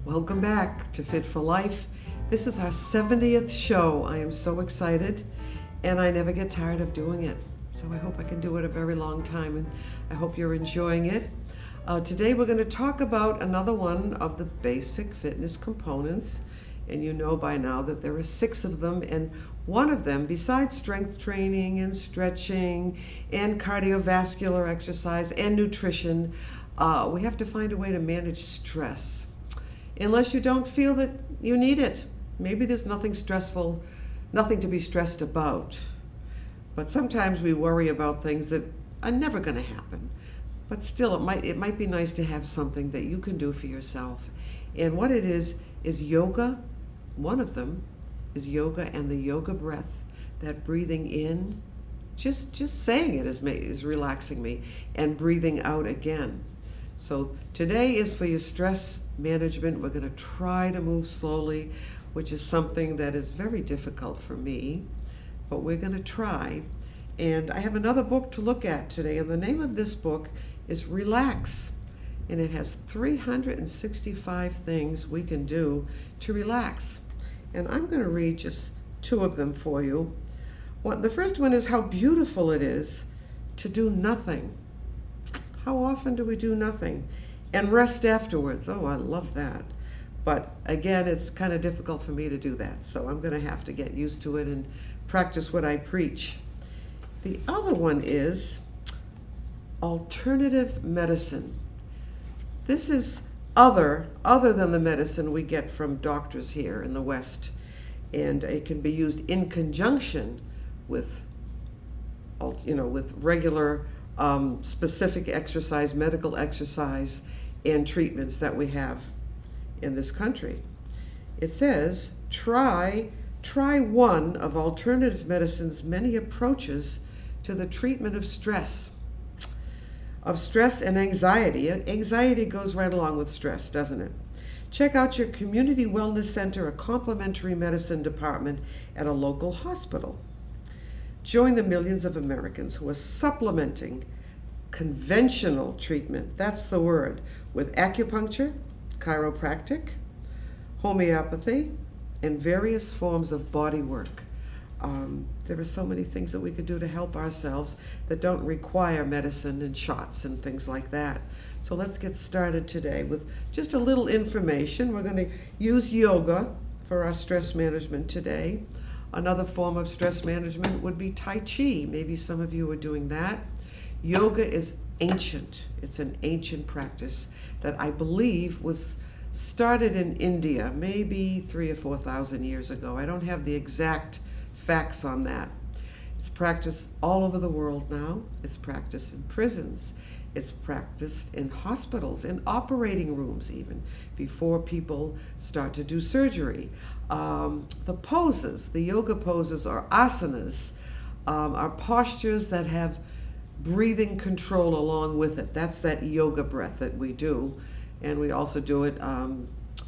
Welcome back to Fit for Life. This is our 70th show. I am so excited, and I never get tired of doing it. So I hope I can do it a very long time, and I hope you're enjoying it. Today we're going to talk about another one of the basic fitness components, and you know by now that there are 6 of them, and one of them, besides strength training and stretching and cardiovascular exercise and nutrition, we have to find a way to manage stress. Unless you don't feel that you need it. Maybe there's nothing stressful, nothing to be stressed about. But sometimes we worry about things that are never going to happen. But still, it might be nice to have something that you can do for yourself. And what it is yoga. One of them is yoga and the yoga breath. That breathing in, just saying it is relaxing me, and breathing out again. So today is for your stress management. We're going to try to move slowly, which is something that is very difficult for me, but we're going to try. And I have another book to look at today, and the name of this book is Relax, and it has 365 things we can do to relax. And I'm going to read just 2 of them for you. The first one is how beautiful it is to do nothing. How often do we do nothing and rest afterwards? Oh, I love that. But again, it's kind of difficult for me to do that. So I'm going to have to get used to it and practice what I preach. The other one is alternative medicine. This is other than the medicine we get from doctors here in the West. And it can be used in conjunction with, with regular specific exercise, medical exercise, and treatments that we have in this country. It says, try one of alternative medicine's many approaches to the treatment of stress and anxiety. Anxiety goes right along with stress, doesn't it? Check out your community wellness center or complementary medicine department at a local hospital. Join the millions of Americans who are supplementing conventional treatment, that's the word, with acupuncture, chiropractic, homeopathy, and various forms of body work. There are so many things that we could do to help ourselves that don't require medicine and shots and things like that. So let's get started today with just a little information. We're going to use yoga for our stress management today. Another form of stress management would be Tai Chi. Maybe some of you are doing that. Yoga is ancient. It's an ancient practice that I believe was started in India, maybe 3,000 or 4,000 years ago. I don't have the exact facts on that. It's practiced all over the world now. It's practiced in prisons. It's practiced in hospitals, in operating rooms even, before people start to do surgery. The poses, the yoga poses or asanas, are postures that have breathing control along with it. That's that yoga breath that we do. And we also do it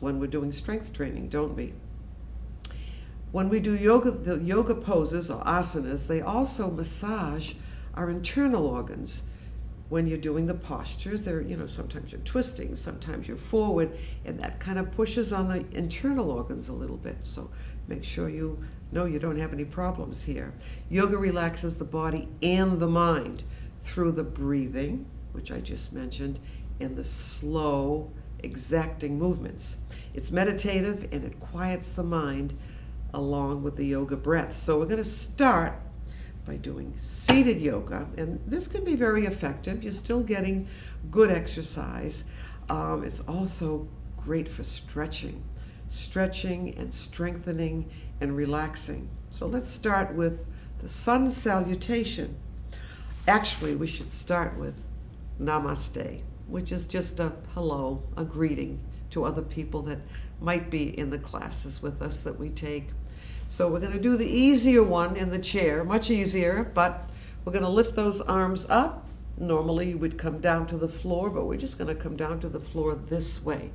when we're doing strength training, don't we? When we do yoga, the yoga poses or asanas, they also massage our internal organs. When you're doing the postures, sometimes you're twisting, sometimes you're forward, and that kind of pushes on the internal organs a little bit. So make sure you know you don't have any problems here. Yoga relaxes the body and the mind through the breathing, which I just mentioned, and the slow, exacting movements. It's meditative and it quiets the mind along with the yoga breath. So we're going to start by doing seated yoga, and this can be very effective. You're still getting good exercise. It's also great for stretching and strengthening and relaxing. So let's start with the sun salutation. Actually, we should start with Namaste, which is just a hello, a greeting to other people that might be in the classes with us that we take. So we're going to do the easier one in the chair, much easier, but we're going to lift those arms up. Normally you would come down to the floor, but we're just going to come down to the floor this way.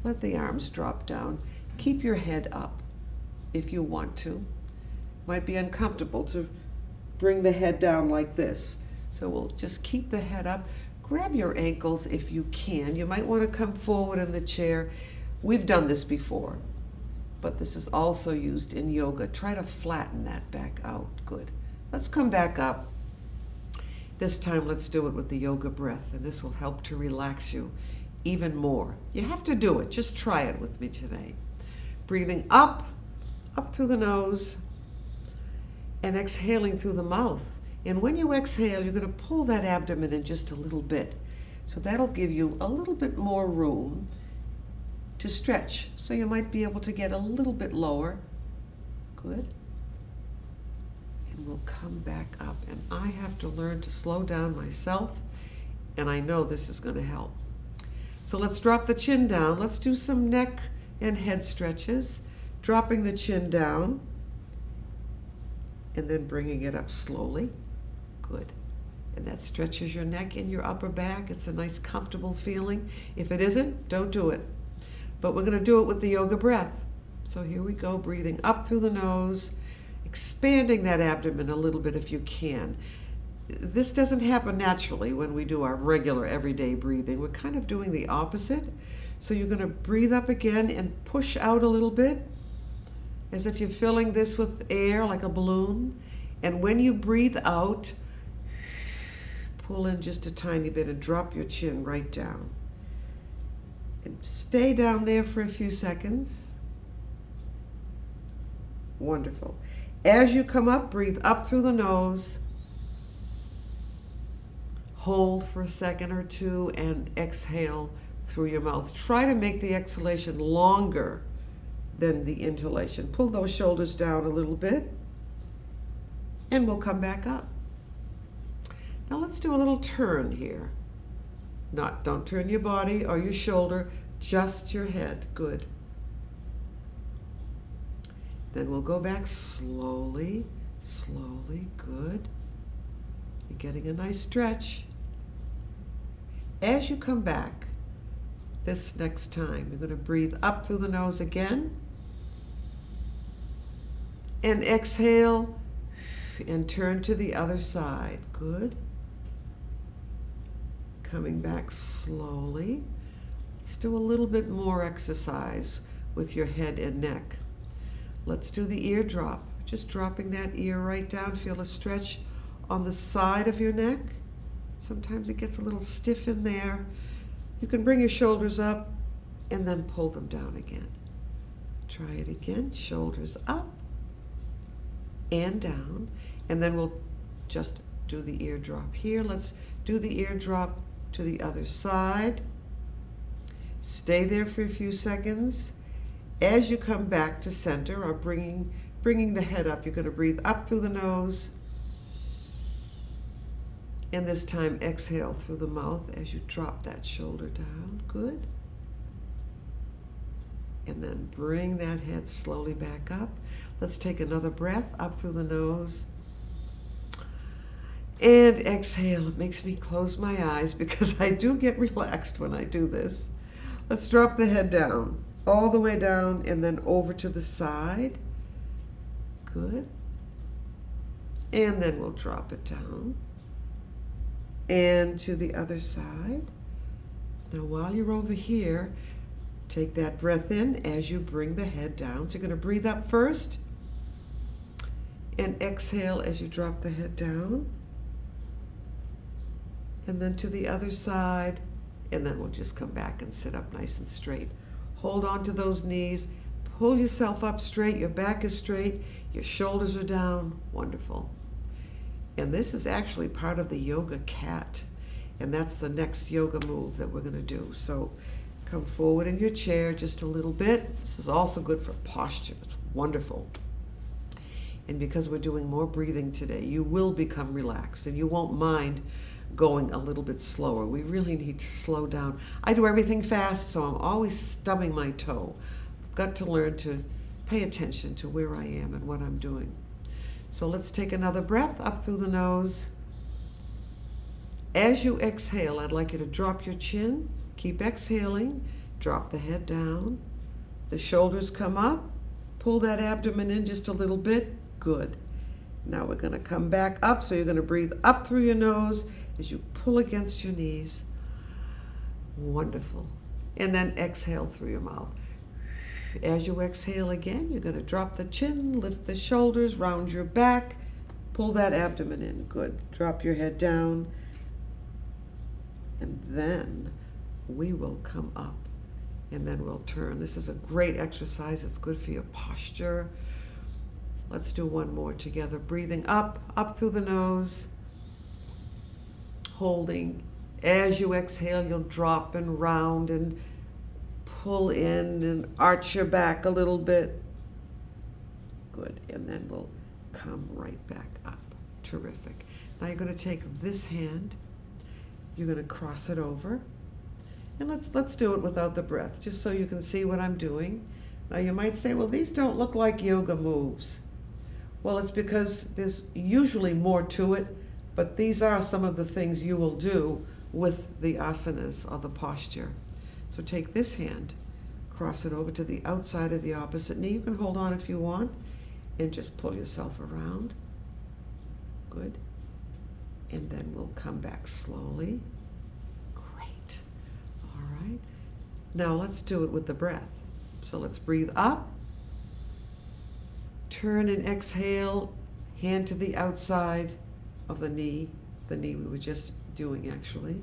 Let the arms drop down. Keep your head up if you want to. Might be uncomfortable to bring the head down like this. So we'll just keep the head up. Grab your ankles if you can. You might want to come forward in the chair. We've done this before, but this is also used in yoga. Try to flatten that back out. Good. Let's come back up. This time, let's do it with the yoga breath, and this will help to relax you even more. You have to do it. Just try it with me today. Breathing up through the nose, and exhaling through the mouth. And when you exhale, you're going to pull that abdomen in just a little bit. So that'll give you a little bit more room to stretch. So you might be able to get a little bit lower. Good. And we'll come back up. And I have to learn to slow down myself, and I know this is going to help. So let's drop the chin down. Let's do some neck and head stretches. Dropping the chin down, and then bringing it up slowly. Good. And that stretches your neck and your upper back. It's a nice, comfortable feeling. If it isn't, don't do it. But we're going to do it with the yoga breath. So here we go, breathing up through the nose, expanding that abdomen a little bit if you can. This doesn't happen naturally when we do our regular everyday breathing. We're kind of doing the opposite. So you're going to breathe up again and push out a little bit, as if you're filling this with air like a balloon. And when you breathe out, pull in just a tiny bit and drop your chin right down. And stay down there for a few seconds. Wonderful. As you come up, breathe up through the nose. Hold for a second or two and exhale through your mouth. Try to make the exhalation longer than the inhalation. Pull those shoulders down a little bit, and we'll come back up. Now let's do a little turn here. Don't turn your body or your shoulder, just your head. Good. Then we'll go back slowly, slowly. Good. You're getting a nice stretch. As you come back, this next time, you're going to breathe up through the nose again. And exhale and turn to the other side. Good. Coming back slowly. Let's do a little bit more exercise with your head and neck. Let's do the ear drop. Just dropping that ear right down. Feel a stretch on the side of your neck. Sometimes it gets a little stiff in there. You can bring your shoulders up and then pull them down again. Try it again. Shoulders up and down. And then we'll just do the ear drop here. Let's do the ear drop to the other side. Stay there for a few seconds. As you come back to center, or bringing the head up, you're going to breathe up through the nose. And this time exhale through the mouth as you drop that shoulder down. Good. And then bring that head slowly back up. Let's take another breath up through the nose. And exhale. It makes me close my eyes because I do get relaxed when I do this. Let's drop the head down, all the way down, and then over to the side. Good. And then we'll drop it down. And to the other side. Now while you're over here, take that breath in as you bring the head down. So you're going to breathe up first and exhale as you drop the head down. And then to the other side, and then we'll just come back and sit up nice and straight. Hold on to those knees, pull yourself up straight, your back is straight, your shoulders are down. Wonderful. And this is actually part of the yoga cat, and that's the next yoga move that we're going to do. So come forward in your chair just a little bit. This is also good for posture. It's wonderful. And because we're doing more breathing today, you will become relaxed and you won't mind going a little bit slower. We really need to slow down. I do everything fast, so I'm always stubbing my toe. I've got to learn to pay attention to where I am and what I'm doing. So let's take another breath up through the nose. As you exhale, I'd like you to drop your chin. Keep exhaling. Drop the head down. The shoulders come up. Pull that abdomen in just a little bit. Good. Now we're going to come back up. So you're going to breathe up through your nose as you pull against your knees. Wonderful. And then exhale through your mouth. As you exhale again, you're going to drop the chin, lift the shoulders, round your back, pull that abdomen in. Good. Drop your head down. And then we will come up and then we'll turn. This is a great exercise. It's good for your posture. Let's do one more together. Breathing up through the nose, holding. As you exhale, you'll drop and round and pull in and arch your back a little bit. Good. And then we'll come right back up. Terrific. Now you're going to take this hand, you're going to cross it over, and let's do it without the breath, just so you can see what I'm doing. Now you might say, well, these don't look like yoga moves. Well, it's because there's usually more to it, but these are some of the things you will do with the asanas or the posture. So take this hand, cross it over to the outside of the opposite knee. You can hold on if you want, and just pull yourself around. Good. And then we'll come back slowly. Great. All right. Now let's do it with the breath. So let's breathe up. Turn and exhale. Hand to the outside of the knee we were just doing actually.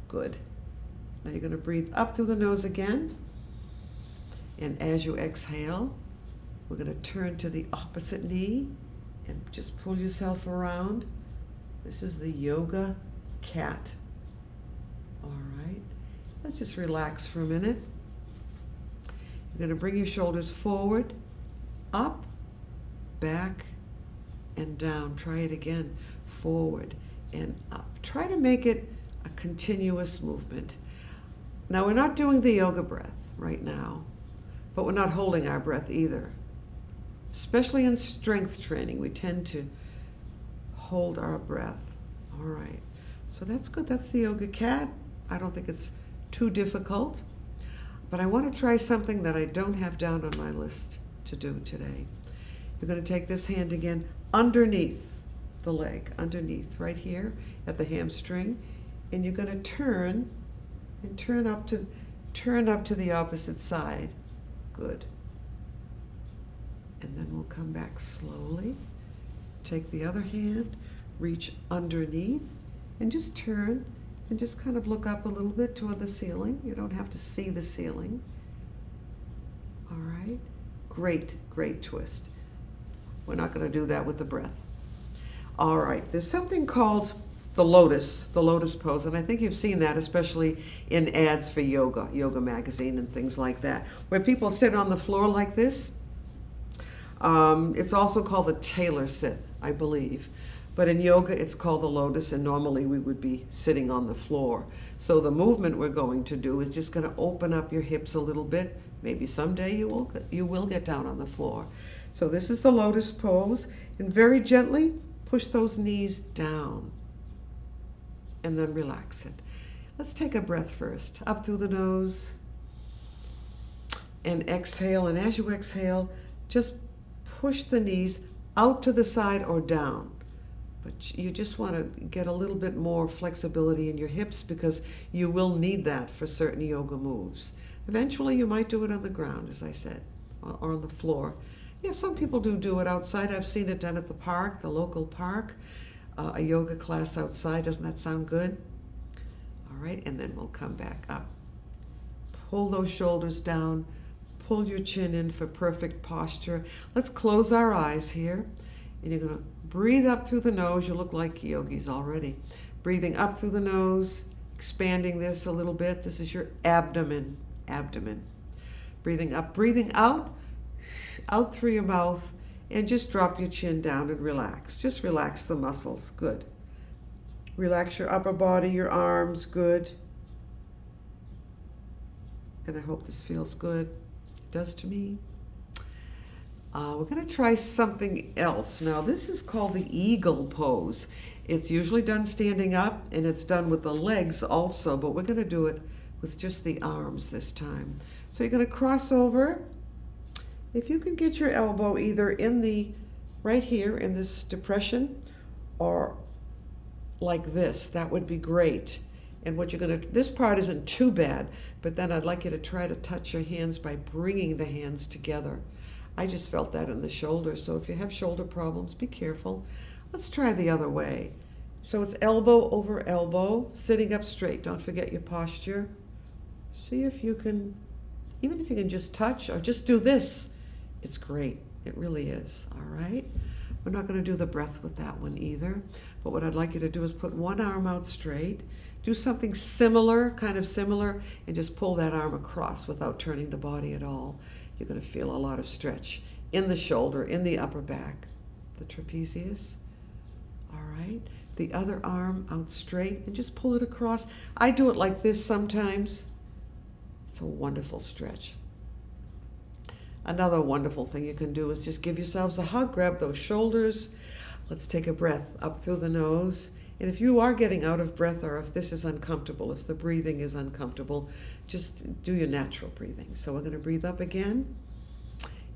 Good. Now you're going to breathe up through the nose again. And as you exhale, we're going to turn to the opposite knee and just pull yourself around. This is the yoga cat. All right. Let's just relax for a minute. You're going to bring your shoulders forward, up, back, and down. Try it again. Forward and up. Try to make it a continuous movement. Now, we're not doing the yoga breath right now, but we're not holding our breath either. Especially in strength training, we tend to hold our breath. All right. So that's good. That's the yoga cat. I don't think it's too difficult, but I want to try something that I don't have down on my list to do today. You're going to take this hand again underneath the leg, underneath, right here at the hamstring, and you're going to turn and turn up to the opposite side. Good. And then we'll come back slowly. Take the other hand, reach underneath, and just turn and just kind of look up a little bit toward the ceiling. You don't have to see the ceiling. All right. Great, great twist. We're not going to do that with the breath. All right. There's something called the lotus pose, and I think you've seen that, especially in ads for yoga magazine and things like that, where people sit on the floor like this. It's also called the tailor sit, I believe. But in yoga, it's called the lotus, and normally we would be sitting on the floor. So the movement we're going to do is just going to open up your hips a little bit. Maybe someday you will get down on the floor. So this is the lotus pose, and very gently push those knees down, and then relax it. Let's take a breath first. Up through the nose, and exhale. And as you exhale, just push the knees out to the side or down. But you just want to get a little bit more flexibility in your hips, because you will need that for certain yoga moves. Eventually you might do it on the ground, as I said, or on the floor. Yeah, some people do it outside. I've seen it done at the park, the local park, a yoga class outside. Doesn't that sound good? All right, and then we'll come back up. Pull those shoulders down. Pull your chin in for perfect posture. Let's close our eyes here. And you're going to breathe up through the nose. You look like yogis already. Breathing up through the nose, expanding this a little bit. This is your abdomen. Breathing up, breathing out through your mouth, and just drop your chin down and relax. Just relax the muscles. Good. Relax your upper body, your arms. Good. And I hope this feels good. It does to me. We're going to try something else. Now, this is called the eagle pose. It's usually done standing up, and it's done with the legs also, but we're going to do it with just the arms this time. So you're going to cross over. If you can get your elbow either in right here in this depression, or like this, that would be great. And what you're going to, this part isn't too bad, but then I'd like you to try to touch your hands by bringing the hands together. I just felt that in the shoulder, so if you have shoulder problems, be careful. Let's try the other way. So it's elbow over elbow, sitting up straight. Don't forget your posture. See if you can, even if you can just touch or just do this, it's great. It really is, all right? We're not going to do the breath with that one either, but what I'd like you to do is put one arm out straight, do something similar, kind of similar, and just pull that arm across without turning the body at all. You're going to feel a lot of stretch in the shoulder, in the upper back, the trapezius. All right. The other arm out straight and just pull it across. I do it like this sometimes. It's a wonderful stretch. Another wonderful thing you can do is just give yourselves a hug, grab those shoulders. Let's take a breath up through the nose. And if you are getting out of breath, or if this is uncomfortable, if the breathing is uncomfortable, just do your natural breathing. So we're going to breathe up again.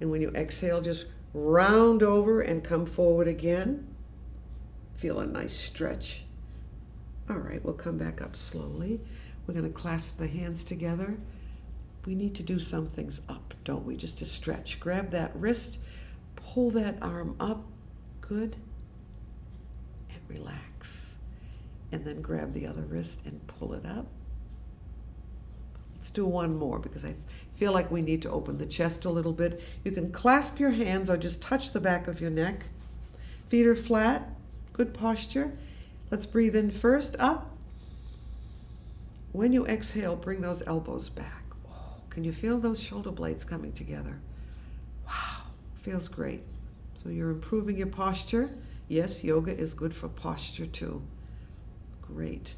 And when you exhale, just round over and come forward again. Feel a nice stretch. All right, we'll come back up slowly. We're going to clasp the hands together. We need to do some things up, don't we? Just to stretch. Grab that wrist, pull that arm up. Good. And relax. And then grab the other wrist and pull it up. Let's do one more because I feel like we need to open the chest a little bit. You can clasp your hands or just touch the back of your neck. Feet are flat. Good posture. Let's breathe in first, up. When you exhale, bring those elbows back. Oh, can you feel those shoulder blades coming together? Wow, feels great. So you're improving your posture. Yes, yoga is good for posture too. Great.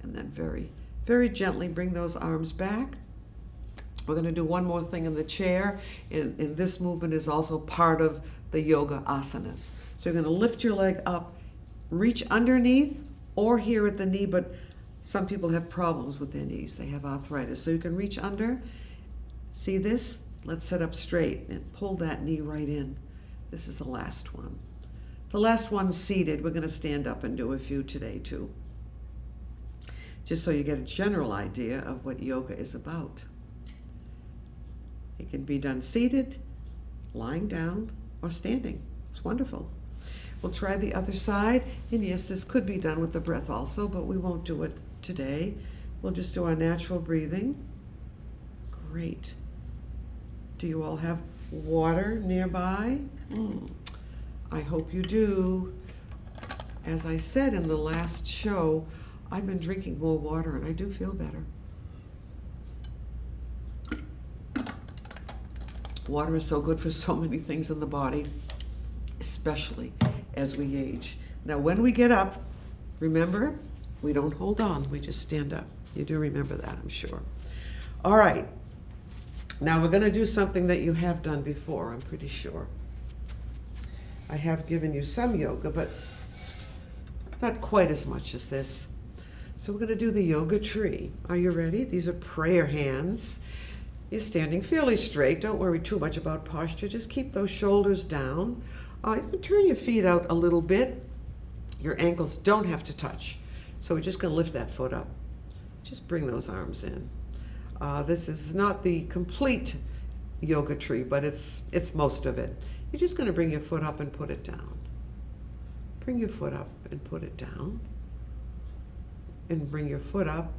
And then very, very gently bring those arms back. We're going to do one more thing in the chair, and this movement is also part of the yoga asanas. So you're going to lift your leg up, reach underneath or here at the knee, but some people have problems with their knees. They have arthritis. So you can reach under. See this? Let's sit up straight and pull that knee right in. This is the last one. The last one's seated. We're going to stand up and do a few today too. Just so you get a general idea of what yoga is about. It can be done seated, lying down, or standing. It's wonderful. We'll try the other side. And yes, this could be done with the breath also, but we won't do it today. We'll just do our natural breathing. Great. Do you all have water nearby? I hope you do. As I said in the last show, I've been drinking more water and I do feel better. Water is so good for so many things in the body, especially as we age. Now, when we get up, remember, we don't hold on, we just stand up. You do remember that, I'm sure. All right. Now we're going to do something that you have done before, I'm pretty sure. I have given you some yoga, but not quite as much as this. So we're going to do the yoga tree. Are you ready? These are prayer hands. You're standing fairly straight. Don't worry too much about posture. Just keep those shoulders down. You can turn your feet out a little bit. Your ankles don't have to touch. So we're just going to lift that foot up. Just bring those arms in. This is not the complete yoga tree, but it's most of it. You're just going to bring your foot up and put it down. Bring your foot up and put it down. And bring your foot up.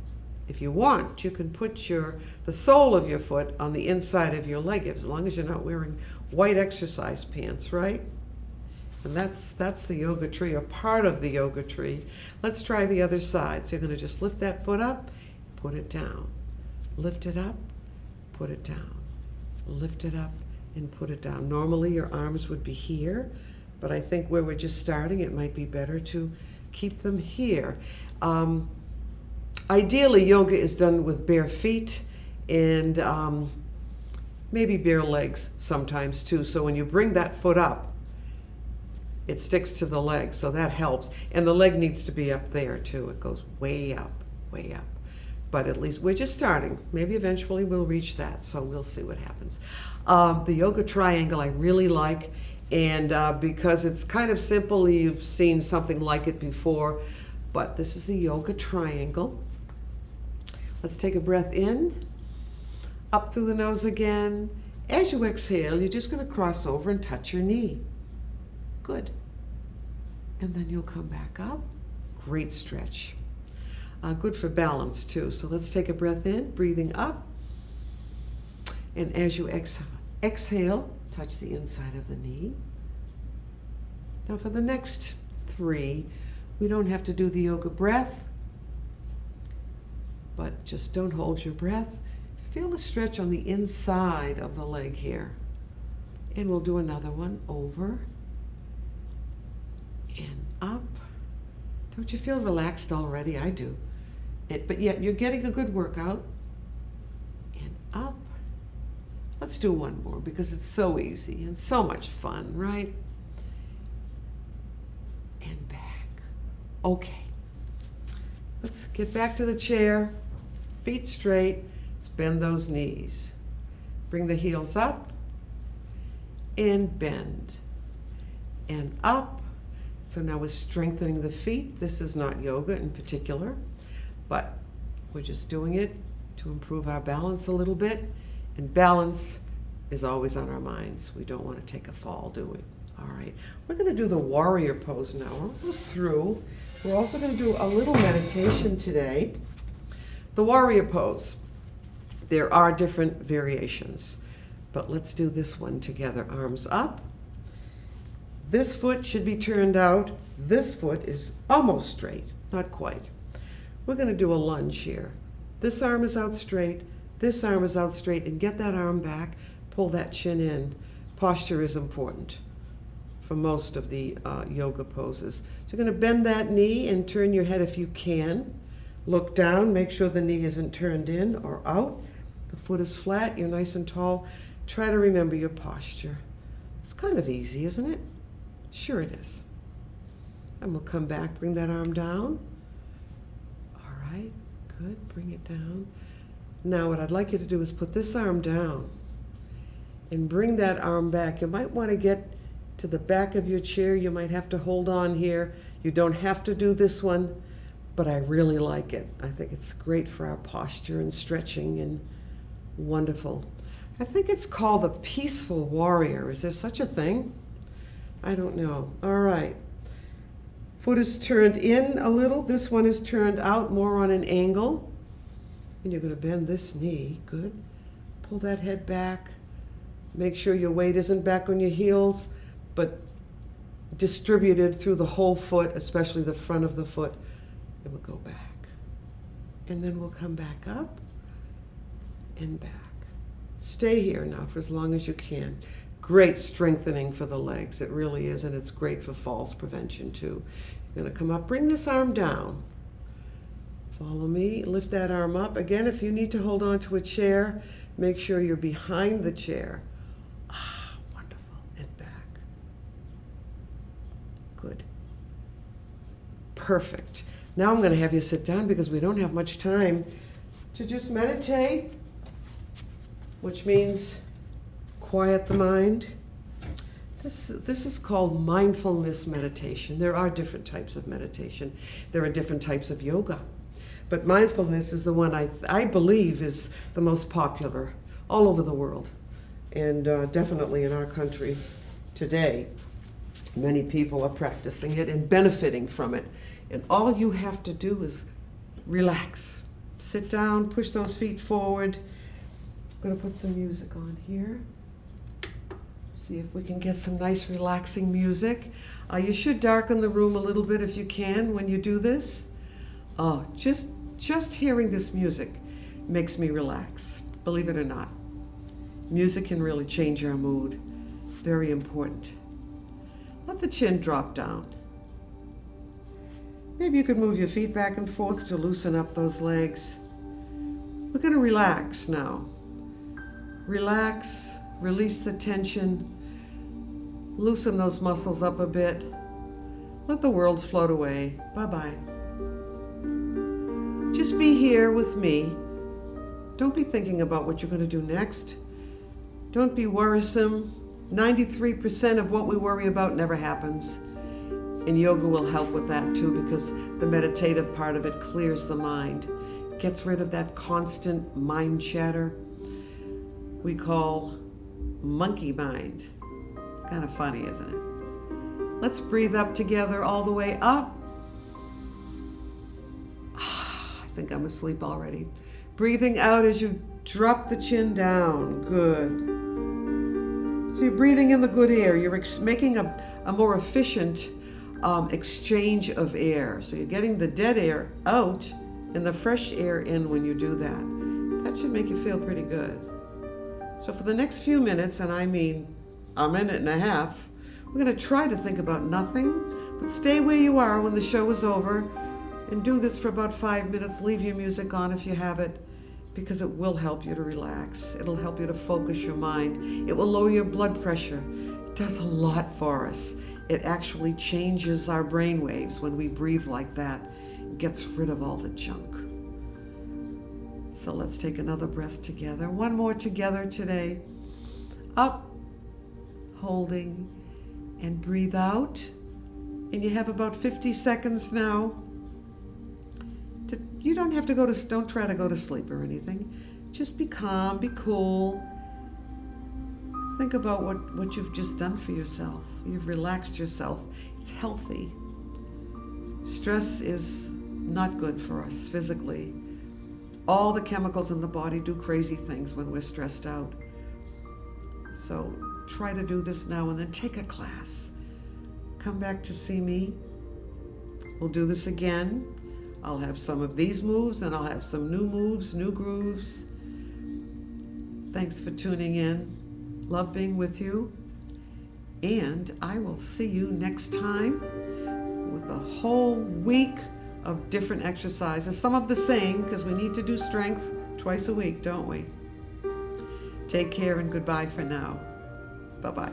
If you want, you can put the sole of your foot on the inside of your leg, as long as you're not wearing white exercise pants, right? And that's the yoga tree, or part of the yoga tree. Let's try the other side. So you're going to just lift that foot up, put it down. Lift it up, put it down. Lift it up and put it down. Normally your arms would be here, but I think where we're just starting, it might be better to keep them here. Ideally, yoga is done with bare feet and maybe bare legs sometimes too. So when you bring that foot up, it sticks to the leg, so that helps. And the leg needs to be up there too. It goes way up, way up. But at least we're just starting. Maybe eventually we'll reach that, so we'll see what happens. The yoga triangle I really like, and because it's kind of simple, you've seen something like it before. but this is the yoga triangle. Let's take a breath in, up through the nose again. As you exhale, you're just going to cross over and touch your knee. Good. And then you'll come back up. Great stretch. Good for balance too. So let's take a breath in, breathing up. And as you exhale, touch the inside of the knee. Now for the next 3, we don't have to do the yoga breath, but just don't hold your breath. Feel a stretch on the inside of the leg here. And we'll do another one, over and up. Don't you feel relaxed already? I do. But yet you're getting a good workout. And up. Let's do one more because it's so easy and so much fun, right? And back. Okay. Let's get back to the chair. Feet straight. Let's bend those knees. Bring the heels up and bend. And up. So now we're strengthening the feet. This is not yoga in particular, but we're just doing it to improve our balance a little bit. And balance is always on our minds. We don't want to take a fall, do we? All right. We're going to do the warrior pose now. We're almost through. We're also going to do a little meditation today. The warrior pose. There are different variations, but let's do this one together. Arms up. This foot should be turned out. This foot is almost straight, not quite. We're going to do a lunge here. This arm is out straight, this arm is out straight, and get that arm back, pull that chin in. Posture is important for most of the yoga poses. So you're going to bend that knee and turn your head if you can. Look down, make sure the knee isn't turned in or out. The foot is flat, you're nice and tall. Try to remember your posture. It's kind of easy, isn't it? Sure it is. And we'll come back, bring that arm down. All right, good, bring it down. Now what I'd like you to do is put this arm down and bring that arm back. You might want to get to the back of your chair. You might have to hold on here. You don't have to do this one, but I really like it. I think it's great for our posture and stretching and wonderful. I think it's called the peaceful warrior. Is there such a thing? I don't know. All right. Foot is turned in a little. This one is turned out more on an angle. And you're going to bend this knee. Good. Pull that head back. Make sure your weight isn't back on your heels, but distributed through the whole foot, especially the front of the foot. And we'll go back. And then we'll come back up and back. Stay here now for as long as you can. Great strengthening for the legs. It really is, and it's great for falls prevention too. You're going to come up, bring this arm down. Follow me, lift that arm up. Again, if you need to hold on to a chair, make sure you're behind the chair. Ah, wonderful, and back. Good. Perfect. Now I'm going to have you sit down because we don't have much time to just meditate, which means quiet the mind. This is called mindfulness meditation. There are different types of meditation. There are different types of yoga. But mindfulness is the one I believe is the most popular all over the world. And definitely in our country today, many people are practicing it and benefiting from it. And all you have to do is relax. Sit down, push those feet forward. I'm going to put some music on here. See if we can get some nice relaxing music. You should darken the room a little bit if you can when you do this. Just hearing this music makes me relax, believe it or not. Music can really change our mood. Very important. Let the chin drop down. Maybe you could move your feet back and forth to loosen up those legs. We're going to relax now. Relax, release the tension, loosen those muscles up a bit. Let the world float away. Bye-bye. Just be here with me. Don't be thinking about what you're going to do next. Don't be worrisome. 93% of what we worry about never happens. And yoga will help with that too, because the meditative part of it clears the mind, gets rid of that constant mind chatter we call monkey mind. It's kind of funny, isn't it? Let's breathe up together all the way up. I think I'm asleep already. Breathing out as you drop the chin down. Good. So you're breathing in the good air. You're making a more efficient exchange of air. So you're getting the dead air out and the fresh air in when you do that. That should make you feel pretty good. So for the next few minutes, and I mean a minute and a half, we're going to try to think about nothing, but stay where you are when the show is over, and do this for about 5 minutes. Leave your music on if you have it, because it will help you to relax. It'll help you to focus your mind. It will lower your blood pressure. It does a lot for us. It actually changes our brain waves when we breathe like that. It gets rid of all the junk. So let's take another breath together. One more together today. Up, holding, and breathe out. And you have about 50 seconds now. You don't have to don't try to go to sleep or anything. Just be calm, be cool. Think about what you've just done for yourself. You've relaxed yourself. It's healthy. Stress is not good for us physically. All the chemicals in the body do crazy things when we're stressed out. So try to do this now and then take a class. Come back to see me. We'll do this again. I'll have some of these moves and I'll have some new moves, new grooves. Thanks for tuning in. Love being with you. And I will see you next time with a whole week of different exercises. Some of the same, because we need to do strength twice a week, don't we? Take care and goodbye for now. Bye-bye.